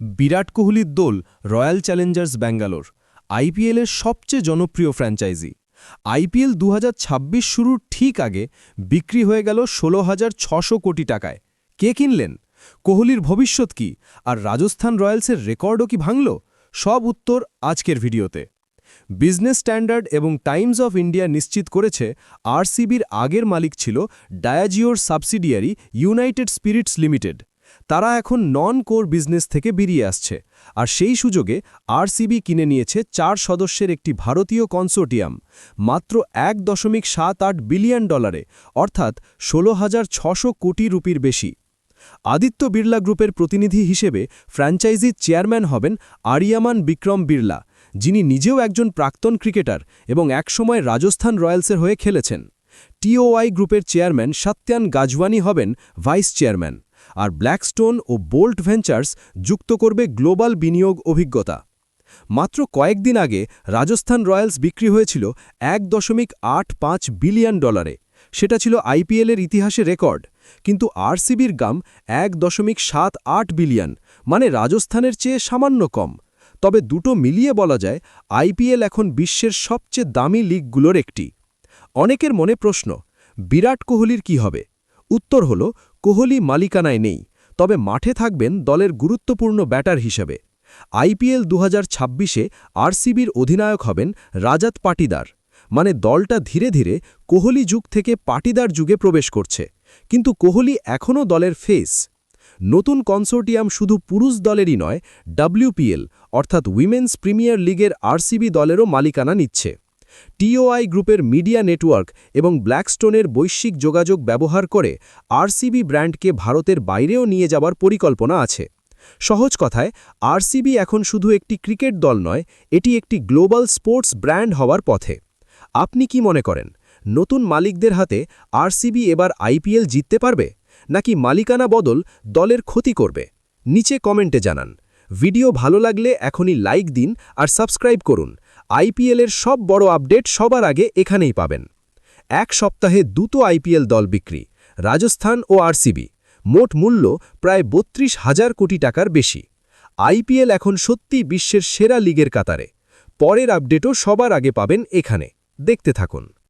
বিরাট কোহলির দল royal Challengers Bangalore আইপিএলের সবচেয়ে জনপ্রিয় ফ্র্যাঞ্চাইজি। আইপিএল ২০২৬ শুরুর ঠিক আগে বিক্রি হয়ে গেল ১৬,৬০০ কোটি টাকায়। কে কিনলেন? কোহলির ভবিষ্যৎ কি? আর রাজস্থান রয়্যালসের রেকর্ডও কি ভাঙল? সব উত্তর আজকের ভিডিওতে। বিজনেস স্ট্যান্ডার্ড এবং টাইমস অফ ইন্ডিয়া নিশ্চিত করেছে আরসিবির আগের মালিক ছিল ডায়াজিওর সাবসিডিয়ারি ইউনাইটেড স্পিরিটস লিমিটেড। তারা এখন নন কোর বিজনেস থেকে বেরিয়ে আসছে, আর সেই সুযোগে আরসিবি কিনে নিয়েছে ৪ সদস্যের একটি ভারতীয় কনসোর্টিয়াম মাত্র $১.৭৮ বিলিয়ন, অর্থাৎ ১৬,৬০০ কোটি রুপির বেশি। আদিত্য বিড়লা গ্রুপের প্রতিনিধি হিসেবে ফ্র্যাঞ্চাইজির চেয়ারম্যান হবেন আরিয়ামান বিক্রম বিড়লা, যিনি নিজেও একজন প্রাক্তন ক্রিকেটার এবং একসময় রাজস্থান রয়্যালসের হয়ে খেলেছেন। টিওআই গ্রুপের চেয়ারম্যান সত্যান গাজওয়ানি হবেন ভাইস চেয়ারম্যান, আর ব্ল্যাকস্টোন ও বোল্ট ভেঞ্চার্স যুক্ত করবে গ্লোবাল বিনিয়োগ অভিজ্ঞতা। মাত্র কয়েকদিন আগে রাজস্থান রয়্যালস বিক্রি হয়েছিল $১.৮৫ বিলিয়ন। সেটা ছিল আইপিএলের ইতিহাসে রেকর্ড, কিন্তু আরসিবির দাম $১.৭৮ বিলিয়ন, মানে রাজস্থানের চেয়ে সামান্য কম। তবে দুটো মিলিয়ে বলা যায় আইপিএল এখন বিশ্বের সবচেয়ে দামি লিগগুলোর একটি। অনেকের মনে প্রশ্ন, বিরাট কোহলির কি হবে? উত্তর হল, কোহলি মালিকানায় নেই, তবে মাঠে থাকবেন দলের গুরুত্বপূর্ণ ব্যাটার হিসেবে। আইপিএল ২০২৬-এ আরসিবির অধিনায়ক হবেন রাজাত পাটিদার, মানে দলটা ধীরে ধীরে কোহলি যুগ থেকে পাটিদার যুগে প্রবেশ করছে, কিন্তু কোহলি এখনও দলের ফেস। নতুন কনসোর্টিয়াম শুধু পুরুষ দলেরই নয়, ডব্লিউপিএল অর্থাৎ উইমেন্স প্রিমিয়ার লিগের আরসিবি দলেরও মালিকানা নিচ্ছে। টিওআই গ্রুপের মিডিয়া নেটওয়ার্ক এবং ব্ল্যাকস্টোনের বৈশ্বিক যোগাযোগ ব্যবহার করে আরসিবি ব্র্যান্ডকে ভারতের বাইরেও নিয়ে যাবার পরিকল্পনা আছে। সহজ কথায়, আরসিবি এখন শুধু একটি ক্রিকেট দল নয়, এটি একটি গ্লোবাল স্পোর্টস ব্র্যান্ড হওয়ার পথে। আপনি কি মনে করেন, নতুন মালিকদের হাতে আরসিবি এবার আইপিএল জিততে পারবে, নাকি মালিকানা বদল দলের ক্ষতি করবে? নিচে কমেন্টে জানান। ভিডিও ভালো লাগলে এখনই লাইক দিন আর সাবস্ক্রাইব করুন। আইপিএলের সব বড় আপডেট সবার আগে এখানেই পাবেন। এক সপ্তাহে দুটো আইপিএল দল বিক্রি, রাজস্থান ও আরসিবি। মোট মূল্য প্রায় ৩২,০০০ কোটি টাকার বেশি। আইপিএল এখন সত্যিই বিশ্বের সেরা লিগের কাতারে। পরের আপডেটও সবার আগে পাবেন এখানে। দেখতে থাকুন।